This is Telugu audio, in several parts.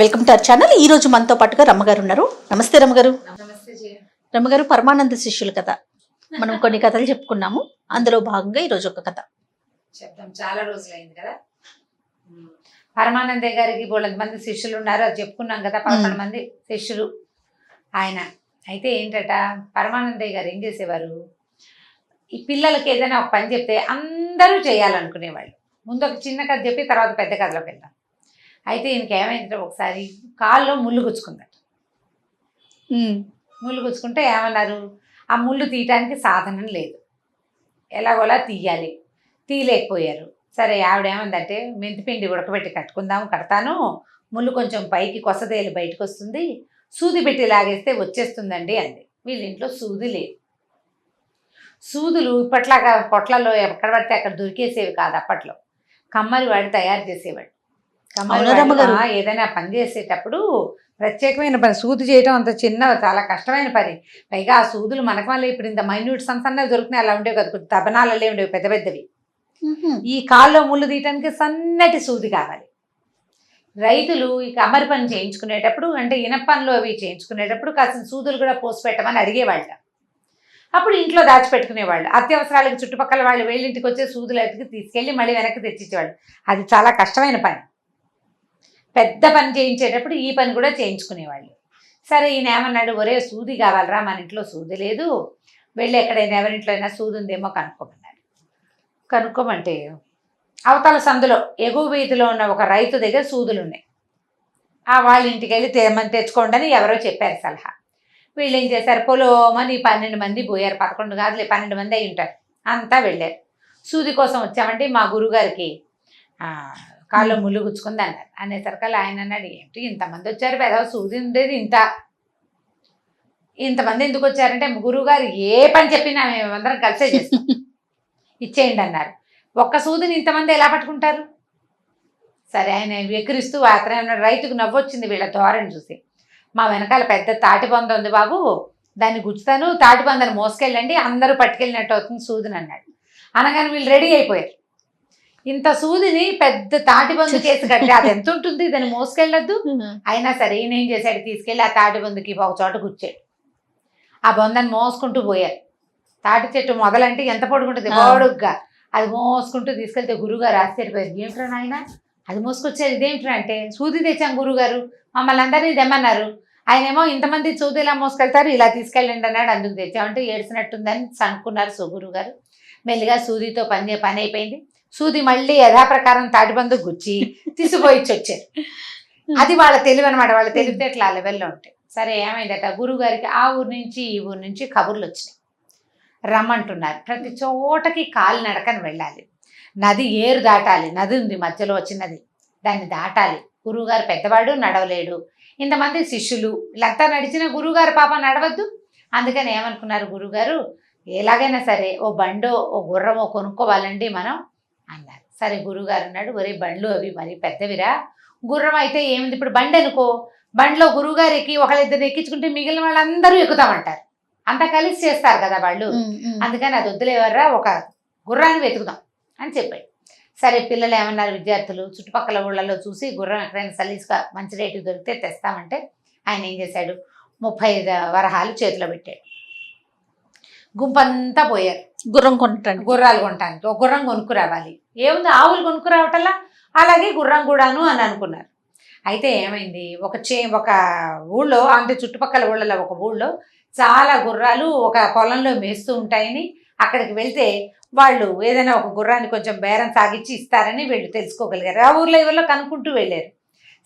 Welcome to our channel. ఈ రోజు మనతో పాటుగా రమ్మగారు ఉన్నారు. నమస్తే రమ్మగారు. నమస్తే రమ్మగారు, పరమానంద శిష్యుల కథ మనం కొన్ని కథలు చెప్పుకున్నాము. అందులో భాగంగా ఈ రోజు ఒక కథ చెప్తాం. చాలా రోజులైంది కదా. పరమానందయ్య గారికి బోళ్ళంత మంది శిష్యులు ఉన్నారు, అది చెప్పుకున్నాం కదా. 11 మంది శిష్యులు ఆయన. అయితే ఏంటట, పరమానందయ్య గారు ఏం చేసేవారు, ఈ పిల్లలకి ఏదైనా ఒక పని చెప్తే అందరూ చేయాలనుకునేవాళ్ళు. ముందు ఒక చిన్న కథ చెప్పి తర్వాత పెద్ద కథలోకి వెళ్దాం. అయితే ఈయనకి ఏమైందంటే, ఒకసారి కాల్లో ముళ్ళు గుచ్చుకుందట. ముళ్ళు గుచ్చుకుంటే ఏమన్నారు, ఆ ముళ్ళు తీయటానికి సాధనం లేదు, ఎలాగోలా తీయాలి. తీయలేకపోయారు. సరే, ఆవిడ ఏమందంటే, మెంతిపిండి ఉడకబెట్టి కడతాను, ముళ్ళు కొంచెం పైకి కొసదేలు బయటకు వస్తుంది, సూది పెట్టి లాగేస్తే వచ్చేస్తుందండి అంది. వీళ్ళ ఇంట్లో సూది లేదు. సూదులు ఇప్పట్లాగా పొట్లలో ఎక్కడ పడితే అక్కడ దొరికేసేవి కాదు. అప్పట్లో కమ్మరి వాడు తయారు చేసేవాడు. ఏదైనా పని చేసేటప్పుడు ప్రత్యేకమైన పని, సూది చేయటం అంత చిన్న చాలా కష్టమైన పని. పైగా ఆ సూదులు మనకు వల్ల ఇప్పుడు ఇంత మైన్యూట్ సన్నవి దొరికినాయి, అలా ఉండేవి కదా, తబనాలే ఉండేవి పెద్ద పెద్దవి. ఈ కాల్లో ముళ్ళు తీయటానికి సన్నటి సూది కావాలి. రైతులు ఈ కమ్మరి పని చేయించుకునేటప్పుడు, అంటే ఇనప పనులు అవి చేయించుకునేటప్పుడు కాసిన సూదులు కూడా పోసి పెట్టమని అడిగేవాళ్ళ. అప్పుడు ఇంట్లో దాచిపెట్టుకునేవాళ్ళు. అత్యవసరాలకు చుట్టుపక్కల వాళ్ళు వేళ్ళింటికి వచ్చే సూదులు అతికి తీసుకెళ్ళి మళ్ళీ వెనక్కి తెచ్చిచ్చేవాళ్ళు. అది చాలా కష్టమైన పని. పెద్ద పని చేయించేటప్పుడు ఈ పని కూడా చేయించుకునేవాళ్ళు. సరే, ఈయన ఏమన్నాడు, ఒరే సూది కావాలరా, మన ఇంట్లో సూది లేదు, వెళ్ళి ఎక్కడైనా ఎవరింట్లో అయినా సూది ఉందేమో కనుక్కోమన్నాడు. కనుక్కోమంటే అవతల సందులో ఎగువ వీధిలో ఉన్న ఒక రైతు దగ్గర సూదులు ఉన్నాయి. వాళ్ళ ఇంటికి వెళ్ళి తెచ్చుకోండి అని ఎవరో చెప్పారు సలహా. వీళ్ళు ఏం చేశారు, పొలోమని 12 మంది పోయారు. 11 కాదులే, 12 మంది అయి ఉంటారు. అంతా వెళ్ళారు. సూది కోసం వచ్చామంటే మా గురుగారికి కాళ్ళు ముళ్ళు గుచ్చుకుంది అన్నారు. అనేసరికల్లా ఆయన అన్నాడు, ఏంటి ఇంతమంది వచ్చారు, పెద్ద సూది ఉండేది ఇంతమంది ఎందుకు వచ్చారంటే, గురువుగారు ఏ పని చెప్పినా మేమందరం కలిసే చేస్తాం, ఇచ్చేయండి అన్నారు. ఒక్క సూదిని ఇంతమంది ఎలా పట్టుకుంటారు? సరే, ఆయన వెక్కిరిస్తూ అతను రైతుకు నవ్వొచ్చింది వీళ్ళ ధోరణి చూసి. మా వెనకాల పెద్ద తాటి బొంద ఉంది బాబు, దాన్ని గుచ్చుతాను, తాటి బొందని మోసుకెళ్ళండి, అందరూ పట్టుకెళ్ళినట్టు అవుతుంది సూదిని అన్నాడు. అనగానే వీళ్ళు రెడీ అయిపోయారు. ఇంత సూదిని పెద్ద తాటి బొందు చేసి కట్టి అది ఎంత ఉంటుంది, దాన్ని మోసుకెళ్ళొద్దు. అయినా సరే ఈయన ఏం చేశాడు, తీసుకెళ్ళి ఆ తాటి బొందుకి ఒక చోట గుచ్చాడు. ఆ బొందని మోసుకుంటూ పోయారు. తాటి చెట్టు మొదలంటే ఎంత పొడుగుంటుంది, పొడుగ్గా. అది మోసుకుంటూ తీసుకెళ్తే గురువుగారు ఆశ్చర్యపోయారు. ఏమిట్రా నాయన అది మోసుకొచ్చారు, ఇదేమిట్రా అంటే, సూది తెచ్చాం గురువుగారు, మమ్మల్ని అందరినీ తెమ్మన్నారు. ఆయనేమో ఇంతమంది సూది ఇలా మోసుకెళ్తారు, ఇలా తీసుకెళ్ళండి అన్నాడు, అందుకు తెచ్చామంటే ఏడ్చినట్టుందని అనుకున్నారు గురువుగారు. మెల్లిగా సూదితో పని అయిపోయింది. సూది మళ్ళీ యథాప్రకారం తాటిబందు గుచ్చి తీసుకుపోయిచ్చి వచ్చారు. అది వాళ్ళ తెలివి అనమాట. వాళ్ళ తెలివితేటలు ఆ లెవెల్లో ఉంటాయి. సరే, ఏమైందట, గురువుగారికి ఆ ఊరు నుంచి ఈ ఊరు నుంచి కబుర్లు వచ్చినాయి, రమ్మంటున్నారు. ప్రతి చోటకి కాలినడకని వెళ్ళాలి, నది ఏరు దాటాలి, నది ఉంది మధ్యలో వచ్చినది, దాన్ని దాటాలి. గురువుగారు పెద్దవాడు, నడవలేడు. ఇంతమంది శిష్యులు వీళ్ళంతా నడిచిన గురువుగారు పాప నడవద్దు. అందుకని ఏమనుకున్నారు గురువుగారు, ఎలాగైనా సరే ఓ బండో ఓ గుర్రమో కొనుక్కోవాలండి మనం అన్నారు. సరే, గురువుగారు అన్నాడు, ఒరే బండ్లు అవి మరి పెద్దవిరా, గుర్రం అయితే ఏమింది, ఇప్పుడు బండి అనుకో, బండిలో గురువుగారు ఎక్కి ఒకళ్ళిద్దరు ఎక్కించుకుంటే మిగిలిన వాళ్ళందరూ ఎక్కుతామంటారు, అంతా కలిసి చేస్తారు కదా వాళ్ళు. అందుకని అది వద్దులేవర్రా, ఒక గుర్రాన్ని వెతుకుదాం అని చెప్పాడు. సరే, పిల్లలు ఏమన్నారు, విద్యార్థులు చుట్టుపక్కల ఊళ్ళలో చూసి గుర్రం ఎక్కడైనా సలీస్గా మంచి రేటుకి దొరికితే తెస్తామంటే ఆయన ఏం చేశాడు, 35 వరహాలు చేతిలో పెట్టాడు. గుంపంతా పోయారు గుర్రాలు కొనటానికి. ఒక గుర్రం కొనుక్కు రావాలి, ఏముంది ఆవులు కొనుక్కు రావటల్లా, అలాగే గుర్రం కూడాను అని అనుకున్నారు. అయితే ఏమైంది, ఒక ఊళ్ళో, అంటే చుట్టుపక్కల ఊళ్ళలో ఒక ఊళ్ళో చాలా గుర్రాలు ఒక పొలంలో మేస్తూ ఉంటాయని, అక్కడికి వెళ్తే వాళ్ళు ఏదైనా ఒక గుర్రాన్ని కొంచెం బేరం సాగించి ఇస్తారని వీళ్ళు తెలుసుకోగలిగారు. ఆ ఊర్లో ఎవరిలో కనుక్కుంటూ వెళ్ళారు.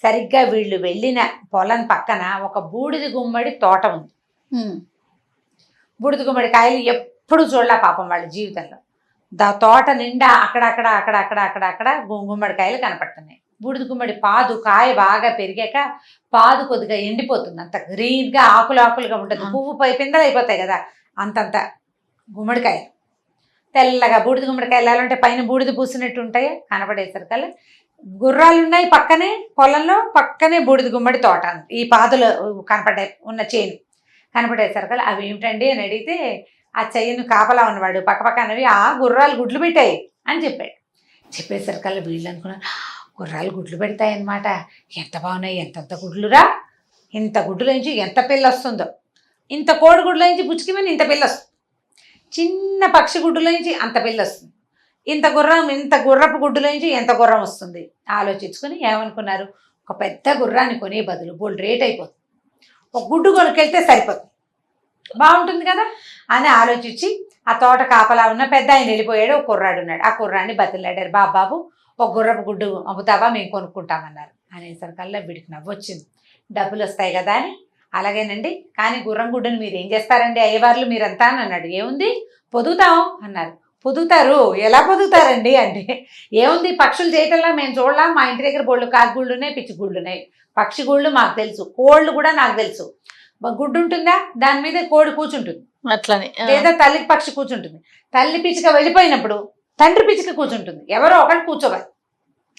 సరిగ్గా వీళ్ళు వెళ్ళిన పొలం పక్కన ఒక బూడిద గుమ్మడి తోట ఉంది. బూడిద గుమ్మడి కాయలు ఎప్పుడు చూడలే పాపం వాళ్ళ జీవితంలో. తోట నిండా అక్కడక్కడ గుమ్మడికాయలు కనపడుతున్నాయి. బూడిద గుమ్మడి పాదు కాయ బాగా పెరిగాక పాదు కొద్దిగా ఎండిపోతుంది, అంత గ్రీన్గా ఆకులుగా ఉంటుంది. పువ్వు పిందెలు అయిపోతాయి కదా, అంతంత గుమ్మడికాయ తెల్లగా. బూడిద గుమ్మడికాయలు ఎలా ఉంటాయి, పైన బూడిద పూసినట్టు ఉంటాయి. కనపడేసరికల్లా గుర్రాలు ఉన్నాయి పక్కనే, పొలంలో పక్కనే బూడిద గుమ్మడి తోట, ఈ పాదులు ఉన్న చేను కనపడేసరికల్లా అవి ఏమిటండి అని అడిగితే, ఆ చెయ్యను కాపలా ఉన్నవాడు పక్కపక్కనవి, ఆ గుర్రాలు గుడ్లు పెట్టాయి అని చెప్పాడు. చెప్పేసరికల్లా వీళ్ళు అనుకున్నారు, గుర్రాలు గుడ్లు పెడతాయన్నమాట. ఎంత బాగున్నాయి, ఎంతంత గుడ్లురా, ఇంత గుడ్ల నుంచి ఎంత పిల్ల వస్తుందో, ఇంత కోడి గుడ్ల నుంచి బుచ్చికిమని ఇంత పిల్ల వస్తుంది, చిన్న పక్షి గుడ్డుల నుంచి అంత పిల్ల వస్తుంది, ఇంత గుర్రపు గుడ్డుల నుంచి ఎంత గుర్రం వస్తుంది. ఆలోచించుకుని ఏమనుకున్నారు, ఒక పెద్ద గుర్రాన్ని కొనే బదులు బోల్డ్ రేట్ అయిపోతుంది, ఒక గుడ్డు కొనుక్కెళ్తే సరిపోతుంది, బాగుంటుంది కదా అని ఆలోచించి ఆ తోట కాపలా ఉన్న పెద్ద ఆయన వెళ్ళిపోయాడు. ఒక కుర్రాడు ఉన్నాడు. ఆ కుర్రాన్ని బతిలాడారు, బాబు ఒక గుర్రపు గుడ్డు అమ్ముతావా, మేము కొనుక్కుంటామన్నారు. అనేసరికల్లా వీడికి నవ్వొచ్చింది. డబ్బులు వస్తాయి కదా అని, అలాగేనండి, కానీ గుర్రం గుడ్డుని మీరు ఏం చేస్తారండి అయ్యవార్లు మీరంతా అని అన్నాడు. ఏముంది పొదుగుతాం అన్నారు. పొదుగుతారు, ఎలా పొదుగుతారండి అంటే, ఏముంది పక్షులు చేయటంలా మేము చూడలా, మా ఇంటి దగ్గర బోళ్ళు కాకుగుళ్ళు ఉన్నాయి, పిచ్చి గుళ్ళు ఉన్నాయి, పక్షి గుళ్ళు మాకు తెలుసు, కోళ్ళు కూడా నాకు తెలుసు. గుడ్డు ఉంటుందా, దాని మీద కోడి కూర్చుంటుంది, అట్లనే లేదా తల్లి పక్షి కూర్చుంటుంది. తల్లి పిచ్చిక వెళ్ళిపోయినప్పుడు తండ్రి పిచ్చిక కూర్చుంటుంది, ఎవరో ఒకటి కూర్చోవాలి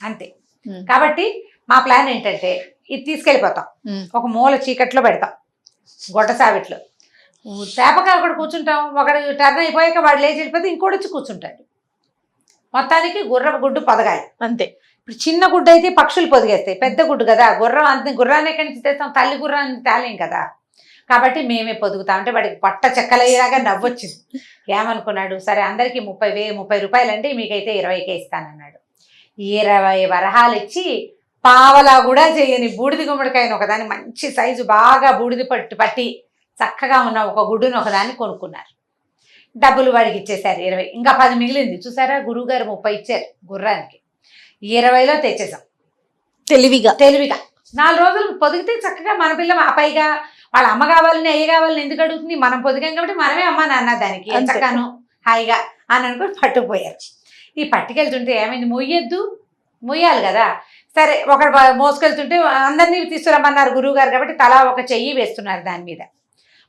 అంతే. కాబట్టి మా ప్లాన్ ఏంటంటే ఇది తీసుకెళ్ళిపోతాం, ఒక మూల చీకట్లో పెడతాం, గొడ్డ సావిట్లో తేపగా ఒకటి కూర్చుంటాం, ఒకటి టర్న్ అయిపోయాక వాడు లేచి వెళ్ళిపోతే ఇంకోటి వచ్చి కూర్చుంటాడు. మొత్తానికి గుర్రపు గుడ్డు పొదగాలి అంతే. ఇప్పుడు చిన్న గుడ్డు అయితే పక్షులు పొదిగేస్తాయి, పెద్ద గుడ్డు కదా, గుర్రాన్ని ఎక్కడి నుంచి తెస్తాం, తల్లి గుర్రాన్ని తేలేం కదా. కాబట్టి మేమే పొదుగుతాం అంటే వాడికి పట్ట చెక్కలయ్యేలాగా నవ్వొచ్చింది. ఏమనుకున్నాడు, సరే అందరికీ 30 రూపాయలండి, మీకైతే 20కే ఇస్తానన్నాడు. 20 వరహాలు ఇచ్చి పావలా కూడా చేయని బూడిది గుమ్మడికాయను ఒకదాన్ని మంచి సైజు బాగా బూడిది పట్టి చక్కగా ఉన్న ఒక గుడ్డును ఒకదాన్ని కొనుక్కున్నారు. డబ్బులు వాడికి ఇచ్చేశారు 20, ఇంకా 10 మిగిలింది. చూసారా, గురువుగారు 30 ఇచ్చారు గుర్రానికి, 20లో తెచ్చేసాం తెలివిగా. 4 రోజులు పొదిగితే చక్కగా మన పిల్ల పైగా వాళ్ళ అమ్మ కావాలని అయ్య కావాలని ఎందుకు అడుగుతుంది, మనం పొదిగాం కాబట్టి మనమే అమ్మ నాన్న దానికి చక్కను హాయిగా అని అనుకుని పట్టుకుపోయారు. ఈ పట్టుకెళ్తుంటే ఏమైంది, మొయ్యాలి కదా, సరే ఒకడు మోసుకెళ్తుంటే అందరినీ తీసుకురమ్మన్నారు గురువుగారు కాబట్టి తలా ఒక చెయ్యి వేస్తున్నారు దాని మీద.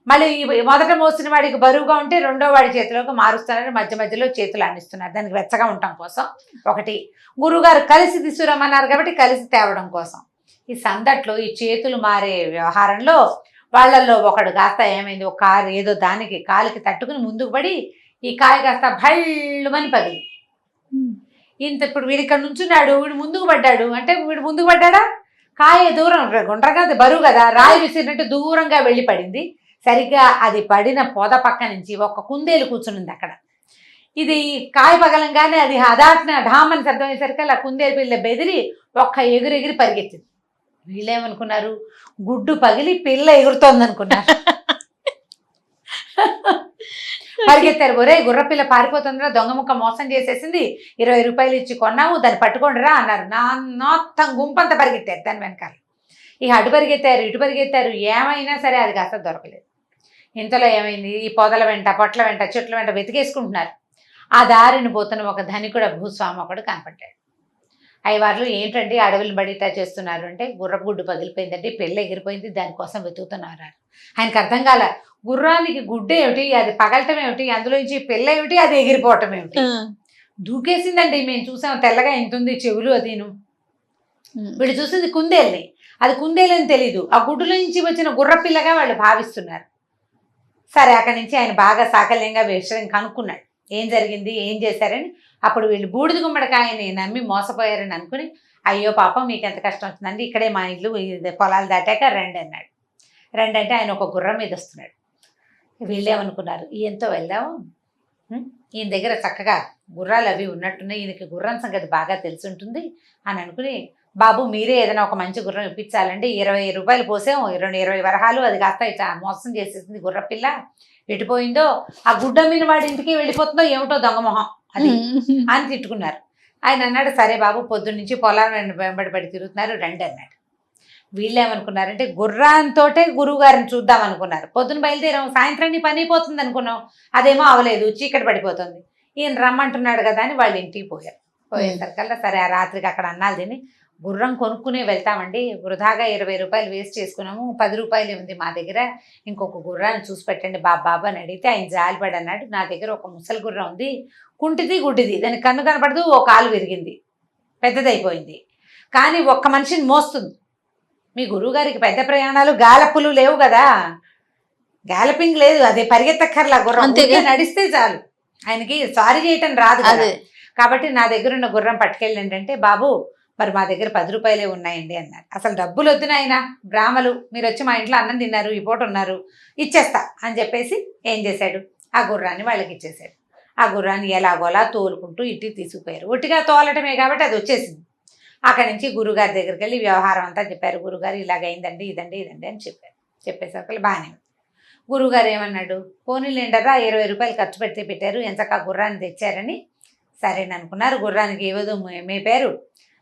మళ్ళీ మొదట మోసిన వాడికి బరువుగా ఉంటే రెండో వాడి చేతిలోకి మారుస్తున్నారు, మధ్యలో చేతులు అందిస్తున్నారు, దానికి వెచ్చగా ఉండటం కోసం. ఒకటి గురువుగారు కలిసి తీసుకురమ్మన్నారు కాబట్టి కలిసి తేవడం కోసం. ఈ సందట్లో ఈ చేతులు మారే వ్యవహారంలో వాళ్ళల్లో ఒకడు కాస్త ఏమైంది, ఒక కారు ఏదో దానికి కాలికి తట్టుకుని ముందుకు పడి ఈ కాయ కాస్త భళ్ళుమని పగిలి ఇంత. ఇప్పుడు వీడి ఇక్కడ నుంచున్నాడు, వీడు ముందుకు పడ్డాడు అంటే వీడు ముందుకు పడ్డాడా, కాయ దూరం గుండ్రగా బరువు కదా, రాయి విసిరినట్టు దూరంగా వెళ్ళి పడింది. సరిగ్గా అది పడిన పొద పక్క నుంచి ఒక కుందేలు కూర్చునింది అక్కడ. ఇది కాయ పగలంగానే అది హదాట్న ఢామని శబ్దం అయ్యేసరికి అలా కుందేలు పిల్ల బెదిరి ఒక్క ఎగిరి పరిగెత్తింది. వీళ్ళేమనుకున్నారు, గుడ్డు పగిలి పిల్ల ఎగురుతోంది అనుకున్నారు. పరిగెత్తారు, ఒరే గుర్రపిల్ల పారిపోతుందిరా, దొంగ ముక్క మోసం చేసేసింది, 20 రూపాయలు ఇచ్చి కొన్నావు, దాన్ని పట్టుకోండిరా అన్నారు. మొత్తం గుంపంతా పరిగెత్తారు దాని వెనకాల. ఇక అటు పరిగెత్తారు ఇటు పరిగెత్తారు, ఏమైనా సరే అది కాస్త దొరకలేదు. ఇంతలో ఏమైంది, ఈ పొదల వెంట పొట్ల వెంట చెట్ల వెంట వెతికేసుకుంటున్నారు. ఆ దారిని పోతున్న ఒక ధనికుడ భూస్వామి ఒకడు కనపడ్డాడు. అయ్యవార్లు ఏంటండి అడవులు బడిటా చేస్తున్నారు అంటే, గుర్రపు గుడ్డు పగిలిపోయిందండి, పెళ్ళి ఎగిరిపోయింది, దానికోసం వెతుకుతున్నారు. ఆయనకు అర్థం కాల, గుర్రానికి గుడ్డు ఏమిటి, అది పగలటం ఏమిటి, అందులో నుంచి పిల్ల ఏమిటి, అది ఎగిరిపోవటం ఏమిటి. దూకేసిందండి, మేము చూసాం, తెల్లగా ఎంతుంది చెవులు అదిను. వీళ్ళు చూసింది కుందేల్ని, అది కుందేలని తెలీదు, ఆ గుడ్డులో నుంచి వచ్చిన గుర్రపిల్లగా వాళ్ళు భావిస్తున్నారు. సరే అక్కడి నుంచి ఆయన బాగా సాకల్యంగా విషయం కనుక్కున్నాడు, ఏం జరిగింది ఏం చేశారని. అప్పుడు వీళ్ళు బూడిద గుమ్మడికాయని నమ్మి మోసపోయారని అనుకుని, అయ్యో పాపం మీకు ఎంత కష్టం వచ్చిందండి, ఇక్కడే మా ఇల్లు పొలాలు దాటాక రండి అన్నాడు. రండి అంటే ఆయన ఒక గుర్రం మీద వస్తున్నాడు. వీళ్ళేమనుకున్నారు, ఈయనతో వెళ్దాము, ఈయన దగ్గర చక్కగా గుర్రాలు అవి ఉన్నట్టున్నాయి, ఈయనకి గుర్రం సంగతి బాగా తెలిసి ఉంటుంది అని అనుకుని, బాబు మీరే ఏదైనా ఒక మంచి గుర్రం ఇప్పించాలంటే 20 రూపాయలు పోసాం, 20 వరహాలు, అది కాస్త ఇట్లా మోసం చేసేసింది గుర్రపిల్ల, ఎటుపోయిందో, ఆ గుడ్డ మీద వాడి ఇంటికి వెళ్ళిపోతుందో ఏమిటో దొంగమొహం అది అని తిట్టుకున్నారు. ఆయన అన్నాడు, సరే బాబు పొద్దున్నుంచి పొలాన్ని వెంబడి తిరుగుతున్నారు రండి అన్నాడు. వీళ్ళేమనుకున్నారంటే గుర్రాంతోటే గురువుగారిని చూద్దాం అనుకున్నారు. పొద్దున్న బయలుదేరాం, సాయంత్రాన్ని పని అయిపోతుంది అనుకున్నాం, అదేమో అవలేదు, చీకటి పడిపోతుంది. ఈయన రమ్మంటున్నాడు కదా అని వాళ్ళు ఇంటికి పోయేసరికల్లా సరే ఆ రాత్రికి అక్కడ అన్నాలు తిని గుర్రం కొనుక్కునే వెళ్తామండి, వృధాగా 20 రూపాయలు వేస్ట్ చేసుకున్నాము, 10 రూపాయలు ఉంది మా దగ్గర, ఇంకొక గుర్రాన్ని చూసి పెట్టండి బాబు అని అడిగితే ఆయన జాలిపడి అన్నాడు, నా దగ్గర ఒక ముసలి గుర్రం ఉంది, కుంటిది గుడ్డిది, దానికి కన్ను కనపడదు, ఓ కాలు విరిగింది, పెద్దదైపోయింది, కానీ ఒక్క మనిషిని మోస్తుంది. మీ గురువుగారికి పెద్ద ప్రయాణాలు గాలప్పులు లేవు కదా, గాలపింగ్ లేదు, అదే పరిగెత్తక్కర్లా, గుర్రం నడిస్తే చాలు, ఆయనకి సారీ చేయటం రాదు కదా. కాబట్టి నా దగ్గర ఉన్న గుర్రం పట్టుకెళ్ళండి అంటే, బాబు మరి మా దగ్గర 10 రూపాయలే ఉన్నాయండి అన్నారు. అసలు డబ్బులు వద్దు నాయన, బ్రాహ్మలు మీరు వచ్చి మా ఇంట్లో అన్నం తిన్నారు, ఈ పూట ఉన్నారు, ఇచ్చేస్తా అని చెప్పేసి ఏం చేశాడు, ఆ గుర్రాన్ని వాళ్ళకి ఇచ్చేశాడు. ఆ గుర్రాన్ని ఎలాగోలా తోలుకుంటూ ఇంటికి తీసుకుపోయారు. ఒట్టిగా తోలటమే కాబట్టి అది వచ్చేసింది. అక్కడి నుంచి గురుగారి దగ్గరికి వెళ్ళి వ్యవహారం అంతా చెప్పారు. గురుగారు ఇలాగైందండి, ఇదండి అని చెప్పారు. చెప్పేసరికి బాగానే ఉంది. గురుగారు ఏమన్నాడు, పోనీలేండరా 20 రూపాయలు ఖర్చు పెడితే పెట్టారు, ఎంతకా గుర్రాన్ని తెచ్చారని సరేననుకున్నారు. గుర్రానికి ఏదో మేపారు,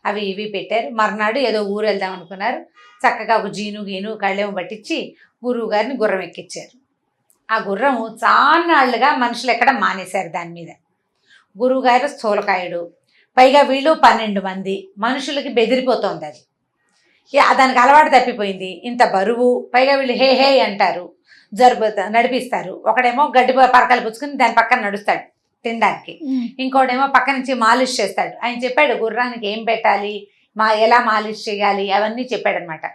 అవి ఇవి పెట్టారు. మర్నాడు ఏదో ఊరు వెళ్దాం అనుకున్నారు. చక్కగా ఒక గీను కళ్ళెం పట్టించి గురువు గారిని గుర్రం ఎక్కించారు. ఆ గుర్రము చాన్నాళ్లుగా మనుషులు ఎక్కడ మానేశారు దాని మీద. గురువుగారు స్థూలకాయుడు, పైగా వీళ్ళు 12 మంది మనుషులకి బెదిరిపోతోంది అది. దానికి అలవాటు తప్పిపోయింది. ఇంత బరువు, పైగా వీళ్ళు హే హే అంటారు, నడిపిస్తారు. ఒకడేమో గడ్డి పరకలు పుచ్చుకుని దాని పక్కన నడుస్తాడు తినడానికి, ఇంకోటేమో పక్క నుంచి మాలిష్ చేస్తాడు. ఆయన చెప్పాడు గుర్రానికి ఏం పెట్టాలి, ఎలా మాలిష్ చేయాలి అవన్నీ చెప్పాడు అనమాట.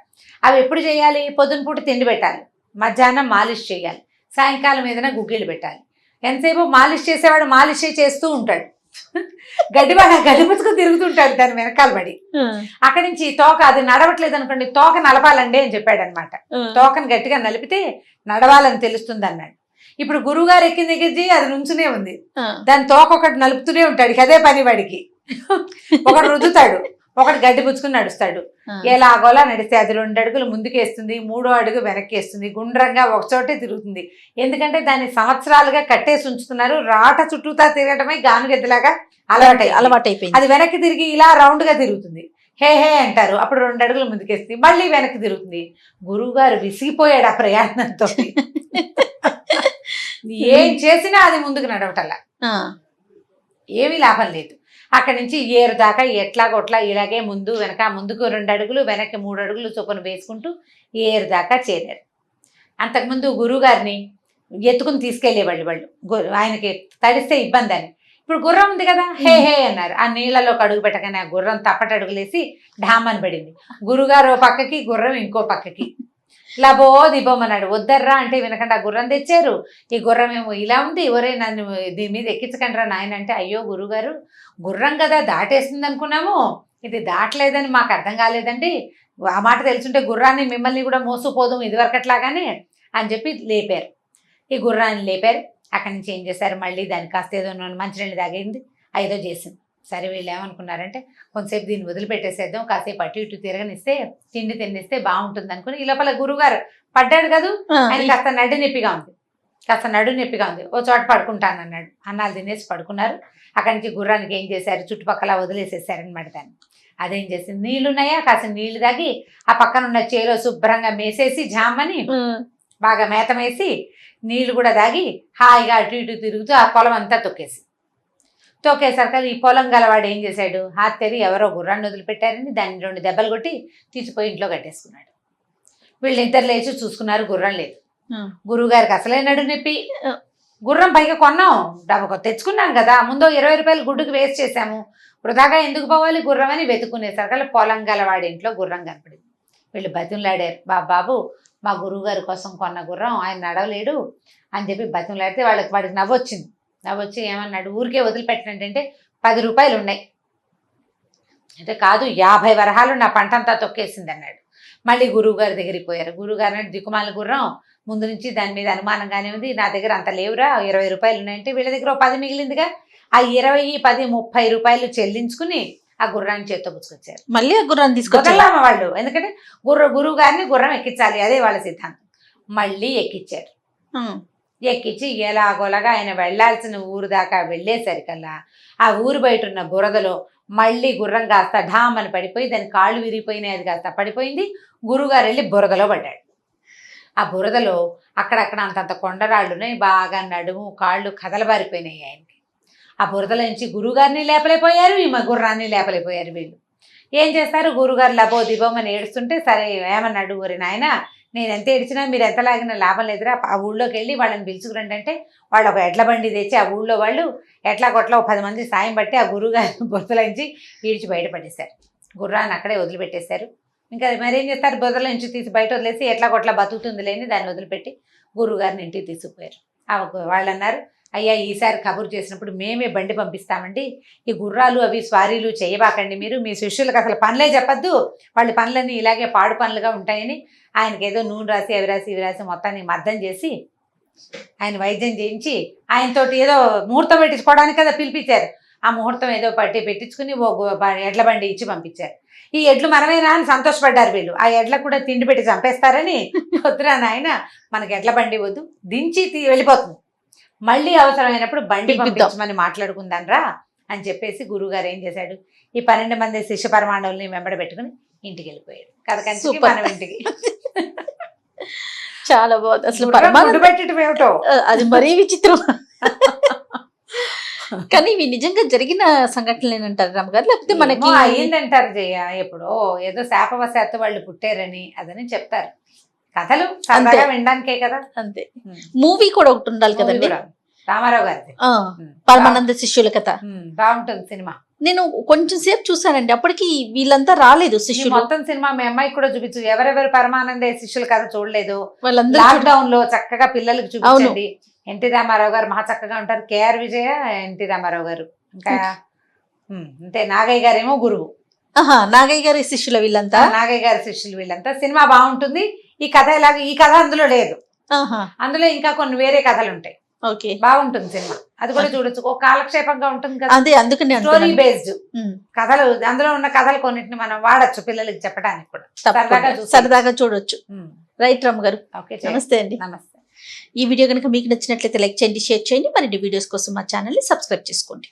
అవి ఎప్పుడు చేయాలి, పొద్దున పూట తిండి పెట్టాలి, మధ్యాహ్నం మాలిష్ చేయాలి, సాయంకాలం ఏదైనా గుగ్గిళ్ళు పెట్టాలి. ఎంతసేపు మాలిష్ చేసేవాడు మాలిష్ చేస్తూ ఉంటాడు, గడ్డి పుచ్చుకొని తిరుగుతుంటాడు దాని వెనకాల పడి. అక్కడి నుంచి తోక అది నడవట్లేదు అనుకోండి, తోక నలపాలండి అని చెప్పాడు అనమాట. తోకను గట్టిగా నలిపితే నడవాలని తెలుస్తుంది అన్నాడు. ఇప్పుడు గురువుగారు ఎక్కిన దగ్గర అది నుంచునే ఉంది, దాని తోక ఒకటి నలుపుతూనే ఉంటాడు, అదే పని వాడికి. ఒకటి రుద్దుతాడు, ఒకటి గడ్డి పుచ్చుకుని నడుస్తాడు. ఎలాగోలా నడిస్తే అది 2 అడుగులు ముందుకేస్తుంది, 3వ అడుగు వెనక్కేస్తుంది, గుండ్రంగా ఒకచోటే తిరుగుతుంది. ఎందుకంటే దాన్ని సంవత్సరాలుగా కట్టేసి ఉంచుతున్నారు, రాట చుట్టూతా తిరగటమే గానుగెద్దలాగా అలవాటైపోయింది. అది వెనక్కి తిరిగి ఇలా రౌండ్ గా తిరుగుతుంది, హే హే అంటారు, అప్పుడు 2 అడుగులు ముందుకేస్తుంది, మళ్ళీ వెనక్కి తిరుగుతుంది. గురువు గారు విసిగిపోయాడు ఆ ప్రయాణంతో. ఏం చేసినా అది ముందుకు నడవటల్లా, ఏమీ లాభం లేదు. అక్కడి నుంచి ఏరు దాకా ఎట్లాగొట్లా ఇలాగే ముందు వెనక, ముందుకు 2 అడుగులు వెనక్కి 3 అడుగులు చొప్పున వేసుకుంటూ ఏరు దాకా చేరారు. అంతకుముందు గురువుగారిని ఎత్తుకుని తీసుకెళ్లేవాళ్ళు వాళ్ళు, ఆయనకి తడిస్తే ఇబ్బంది అని. ఇప్పుడు గుర్రం ఉంది కదా, హే హే అన్నారు. ఆ నీళ్లలోకి అడుగు పెట్టగానే ఆ గుర్రం తప్పటడుగులేసి ఢామని పడింది. గురుగారు ఓ పక్కకి, గుర్రం ఇంకో పక్కకి. లబో దిబోమన్నాడు. వద్దర్రా అంటే వినకుండా గుర్రం తెచ్చారు. ఈ గుర్రం ఏమో ఇలా ఉంది, ఒరే నన్ను దీని మీద ఎక్కించకండి రా నాయన అంటే, అయ్యో గురుగారు గుర్రం కదా దాటేస్తుంది అనుకున్నాము, ఇది దాటలేదని మాకు అర్థం కాలేదండి, ఆ మాట తెలుసుంటే గుర్రాన్ని మిమ్మల్ని కూడా మోసుకుపోదాం ఇదివరకట్లాగానే అని చెప్పి లేపారు. ఈ గుర్రాన్ని లేపారు. అక్కడి నుంచి ఏం చేశారు, మళ్ళీ దాన్ని కాస్త ఏదో మంచినీళ్ళు తాగింది, ఏదో చేసింది. సరే వీళ్ళు ఏమనుకున్నారంటే కొంతసేపు దీన్ని వదిలిపెట్టేసేద్దాం, కాసేపు అటు ఇటు తిరగనిస్తే తిండి తిన్నిస్తే బాగుంటుంది అనుకుని, ఈ లోపల గురువుగారు పడ్డాడు కదా, ఆయన కాస్త నడు నొప్పిగా ఉంది, ఓ చోట పడుకుంటానన్నాడు. అన్నాలు తినేసి పడుకున్నారు. అక్కడి నుంచి గుర్రానికి ఏం చేశారు, చుట్టుపక్కల వదిలేసేసారనమాట దాన్ని. అదేం చేసింది, నీళ్లున్నాయా కాస్త నీళ్లు తాగి ఆ పక్కన ఉన్న చేలో శుభ్రంగా మేసేసి జామని బాగా మేతమేసి నీళ్లు కూడా తాగి హాయిగా అటు ఇటు తిరుగుతూ ఆ పొలం అంతా తొక్కేసరికి ఈ పొలం గలవాడు ఏం చేశాడు, హాతెరి ఎవరో గుర్రాన్ని వదిలిపెట్టారని దాన్ని 2 దెబ్బలు కొట్టి తీసిపోయి ఇంట్లో కట్టేసుకున్నాడు. వీళ్ళిద్దరు లేచి చూసుకున్నారు, గుర్రం లేదు. గురువుగారికి అసలే నడు నొప్పి, గుర్రం పైగా కొన్నాం, తెచ్చుకున్నాం కదా, ముందు 20 రూపాయలు గుడ్డుకు వేస్ట్ చేశాము, వృధాగా ఎందుకు పోవాలి గుర్రం అని వెతుక్కునేసరికి పొలం గలవాడి ఇంట్లో గుర్రం కనపడింది. వీళ్ళు బతిమలాడారు, బాబు మా గురువుగారి కోసం కొన్న గుర్రం, ఆయన నడవలేడు అని చెప్పి బతిమలాడితే వాడికి నవ్వొచ్చి ఏమన్నాడు, ఊరికే వదిలిపెట్టినట్టంటే 10 రూపాయలు ఉన్నాయి అంటే, కాదు 50 వరహాలు నా పంట అంతా తొక్కేసింది అన్నాడు. మళ్ళీ గురువుగారి దగ్గరికి పోయారు. గురువుగారు అంటే, దిక్కుమాల గుర్రం ముందు నుంచి దాని మీద అనుమానంగానే ఉంది, నా దగ్గర అంత లేవురా, 20 రూపాయలు ఉన్నాయంటే వీళ్ళ దగ్గర 10 మిగిలిందిగా, ఆ 20, 10, 30 రూపాయలు చెల్లించుకుని ఆ గుర్రాన్ని చేత్తో పుచ్చుకొచ్చారు. మళ్ళీ ఆ గుర్రాన్ని తీసుకొచ్చారు వాళ్ళు, ఎందుకంటే గురువు గారిని గుర్రం ఎక్కించాలి, అదే వాళ్ళ సిద్ధాంతం. మళ్ళీ ఎక్కించారు. ఎక్కించి ఎలాగోలాగా ఆయన వెళ్లాల్సిన ఊరు దాకా వెళ్ళేసరికల్లా ఆ ఊరు బయట ఉన్న బురదలో మళ్ళీ గుర్రం కాస్త ఢామని పడిపోయి దాని కాళ్ళు విరిగిపోయినాయి, అది కాస్త పడిపోయింది. గురువుగారు వెళ్ళి బురదలో పడ్డాడు. ఆ బురదలో అక్కడక్కడ అంతంత కొండరాళ్ళున్నాయి, బాగా నడుము కాళ్ళు కదలబారిపోయినాయి ఆయనకి. ఆ బురదలో నుంచి గురువుగారిని లేపలేకపోయారు, ఈ గుర్రాన్ని లేపలేకపోయారు. వీళ్ళు ఏం చేస్తారు, గురువుగారు లబో దిబోమని ఏడుస్తుంటే, సరే ఏమన్నాడు, ఊరి నాయన నేను ఎంత ఏడ్చినా మీరు ఎంత లాగినా లాభం లేదురా, ఆ ఊళ్ళోకి వెళ్ళి వాళ్ళని పిలుచుకురండి అంటే, వాళ్ళు ఒక ఎడ్ల బండి తెచ్చి ఆ ఊళ్ళో వాళ్ళు ఎట్లా కొట్లా 10 మంది సాయం పట్టి ఆ గురువుగారిని బురదలోంచి ఈడ్చి బయటపడేశారు. గుర్రాన్ని అక్కడే వదిలిపెట్టేశారు. ఇంకా మరేం చేస్తారు, బురదలో నుంచి తీసి బయట వదిలేసి ఎట్లా కొట్లా బతుకుతుంది లేని దాన్ని వదిలిపెట్టి గురువుగారిని ఇంటికి తీసుకుపోయారు. వాళ్ళు అన్నారు, అయ్యా ఈసారి కబురు చేసినప్పుడు మేమే బండి పంపిస్తామండి, ఈ గుర్రాలు అవి స్వారీలు చేయబాకండి, మీరు మీ శిష్యులకు అసలు పనులే చెప్పద్దు, వాళ్ళ పనులన్నీ ఇలాగే పాడు పనులుగా ఉంటాయని ఆయనకి ఏదో నూనె రాసి అవి రాసి ఇవి రాసి మొత్తాన్ని మద్దం చేసి ఆయన వైద్యం చేయించి ఆయనతోటి ఏదో ముహూర్తం పెట్టించుకోవడానికి కదా పిలిపించారు. ఆ ముహూర్తం ఏదో పెట్టించుకుని ఎడ్ల బండి ఇచ్చి పంపించారు. ఈ ఎడ్లు మనమేనా అని సంతోషపడ్డారు వీళ్ళు. ఆ ఎడ్లకు కూడా తిండి పెట్టి చంపేస్తారని వద్దురా నాయన మనకి ఎడ్ల బండి వద్దు, దించి వెళ్ళిపోతుంది, మళ్ళీ అవసరమైనప్పుడు బండి పంపించమని మాట్లాడుకుందాన్రా అని చెప్పేసి గురువుగారు ఏం చేశాడు, ఈ 12 మంది శిష్య పరమాణువుల్ని వెంబడ పెట్టుకుని ఇంటికి వెళ్ళిపోయాడు. కథకంచి మనం ఇంటికి. చాలా బాగుంది అసలు. పెట్టడం ఏమిటో అది మరీ విచిత్రం. కానీ ఇవి నిజంగా జరిగిన సంఘటనలు అంటారు రామగారు, లేకపోతే మనకి అయ్యిందంటారు జయ, ఎప్పుడో ఏదో శాపవశాత్తు వాళ్ళు పుట్టారని అదని చెప్తారు. కథలు సరదాగా వినడానికే కదా. అంతే. మూవీ కూడా ఒకటి ఉండాలి కదండి, రామారావు గారి పరమానంద శిష్యుల కథ. బాగుంటుంది సినిమా. నేను కొంచెం సేపు చూసానండి, అప్పటికి వీళ్ళంతా రాలేదు శిష్యులు. మొత్తం సినిమా మీ అమ్మాయికి కూడా చూపించు, ఎవరెవరు పరమానంద శిష్యుల కథ చూడలేదు వాళ్ళందరూ లాక్డౌన్ లో చక్కగా పిల్లలకి చూపించండి. ఎన్టీ రామారావు గారు మహా చక్కగా ఉంటారు, కేఆర్ విజయ, ఎన్టీ రామారావు గారు, ఇంకా అంటే నాగయ్య గారేమో గురువు. నాగయ్య గారి శిష్యుల వీళ్ళంతా, నాగయ్య గారి శిష్యులు వీళ్ళంతా. సినిమా బాగుంటుంది. ఈ కథ ఎలాగ, ఈ కథ అందులో లేదు, అందులో ఇంకా కొన్ని వేరే కథలు ఉంటాయి. ఓకే, బాగుంటుంది సినిమా, అది కూడా చూడొచ్చు. ఒక కాలక్షేపంగా ఉంటుంది కదా, అదే అందుకని స్టోరీ బేస్డ్ కథలు. అందులో ఉన్న కథలు కొన్నిటిని మనం వాడచ్చు పిల్లలకి చెప్పడానికి కూడా, సరదాగా చూడొచ్చు. రైట్ రామ్ గారు, నమస్తే అండి. నమస్తే. ఈ వీడియో కనుక మీకు నచ్చినట్లయితే లైక్ చేయండి, షేర్ చేయండి. మరిన్ని వీడియోస్ కోసం మా ఛానల్ ని సబ్స్క్రైబ్ చేసుకోండి.